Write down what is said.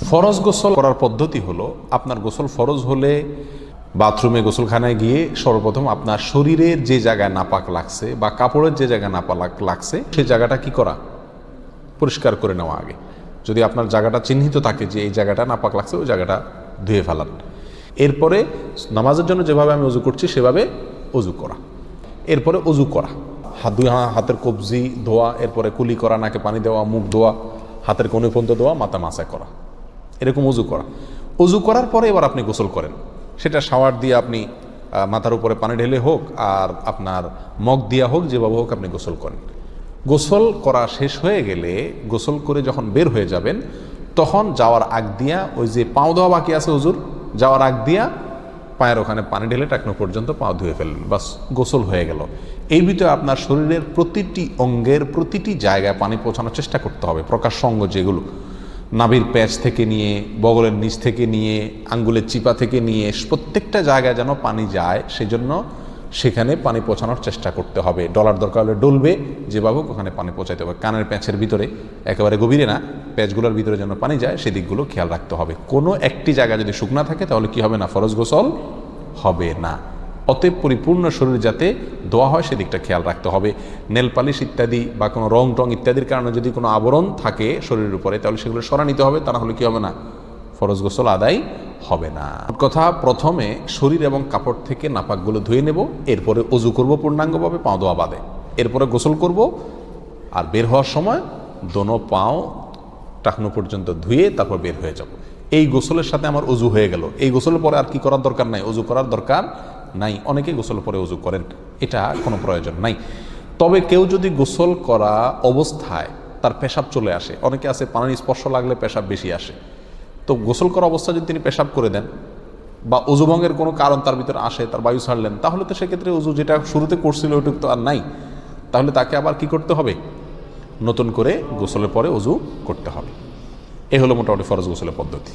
ফরজ গোসল করার পদ্ধতি হলো, আপনার গোসল ফরজ হলে বাথরুমে গোসলখানায় গিয়ে সর্বপ্রথম আপনার শরীরের যে জায়গায় নাপাক লাগছে বা কাপড়ের যে জায়গায় নাপাক লাগছে সেই জায়গাটা কি করা, পরিষ্কার করে নেওয়া আগে। যদি আপনার জায়গাটা চিহ্নিত থাকে যে এই জায়গাটা নাপাক লাগছে, ওই জায়গাটা ধুয়ে ফেলান। এরপরে নামাজের জন্য যেভাবে আমি অজু করছি সেভাবে অজু করা। এরপরে অজু করা, হাতের কবজি ধোয়া, এরপরে কুলি করা, নাকে পানি দেওয়া, মুখ ধোয়া, হাতের কনুই পর্যন্ত ধোয়া, মাথা মাসা করা, এরকম অজু করা। অজু করার পরে এবার আপনি গোসল করেন। সেটা শাওয়ার দিয়ে আপনি মাথার উপরে পানি ঢেলে হোক আর আপনার মগ দিয়া হোক, যেভাবে হোক আপনি গোসল করেন। গোসল করা শেষ হয়ে গেলে, গোসল করে যখন বের হয়ে যাবেন, তখন যাওয়ার আগ দিয়া ওই যে পাও ধোয়া বাকি আছে হুজুর, যাওয়ার আগ দিয়া পায়ের ওখানে পানি ঢেলে টাকনো পর্যন্ত পাও ধুয়ে ফেললেন, বাস গোসল হয়ে গেল। এই ভিতরে আপনার শরীরের প্রতিটি অঙ্গের প্রতিটি জায়গায় পানি পৌঁছানোর চেষ্টা করতে হবে। প্রকাশ্য অঙ্গ যেগুলো, নাভির প্যাচ থেকে নিয়ে, বগলের নিচ থেকে নিয়ে, আঙ্গুলের চিপা থেকে নিয়ে, প্রত্যেকটা জায়গায় যেন পানি যায়, সেজন্য সেখানে পানি পৌঁছানোর চেষ্টা করতে হবে। ডলার দরকার হলে ডলবে, যেভাবে ওখানে পানি পৌঁছাতে হবে। কানের প্যাঁচের ভিতরে, একেবারে গভীরে না, প্যাঁচগুলোর ভিতরে যেন পানি যায় সেদিকগুলো খেয়াল রাখতে হবে। কোনো একটি জায়গা যদি শুকনা থাকে তাহলে কি হবে না, ফরজ গোসল হবে না। অতএব পরিপূর্ণ শরীর যাতে ধোয়া হয় সেদিকটা খেয়াল রাখতে হবে। নেল পালিশ ইত্যাদি বা কোনো রং টং ইত্যাদির কারণে যদি কোনো আবরণ থাকে শরীরের উপরে, তাহলে সেগুলো সরা নিতে হবে, তা না হলে কি হবে না, ফরজ গোসল আদায় হবে না। কথা, প্রথমে শরীর এবং কাপড় থেকে নাপাকগুলো ধুয়ে নেব, এরপরে অজু করব পূর্ণাঙ্গভাবে, পাও ধোয়া বাদে, এরপরে গোসল করব। আর বের হওয়ার সময় দোনো পাও টাকনো পর্যন্ত ধুয়ে তারপর বের হয়ে যাব। এই গোসলের সাথে আমার অজু হয়ে গেল। এই গোসলের পরে আর কি করার দরকার নাই, অজু করার দরকার নাই। অনেকে গোসলের পরে অজু করেন, এটা কোনো প্রয়োজন নাই। তবে কেউ যদি গোসল করা অবস্থায় তার পেশাব চলে আসে, অনেকে আছে পানির স্পর্শ লাগলে পেশাব বেশি আসে, তো গোসল করা অবস্থায় যদি তিনি পেশাব করে দেন বা অজুভঙ্গের কোনো কারণ তার ভিতরে আসে, তার বায়ু ছাড়লেন, তাহলে তো সেক্ষেত্রে অজু যেটা শুরুতে করছিল ওইটুকু তো আর নাই। তাহলে তাকে আবার কি করতে হবে, নতুন করে গোসলের পরে অজু করতে হবে। এ হলো মোটামুটি ফরজ গোসলের পদ্ধতি।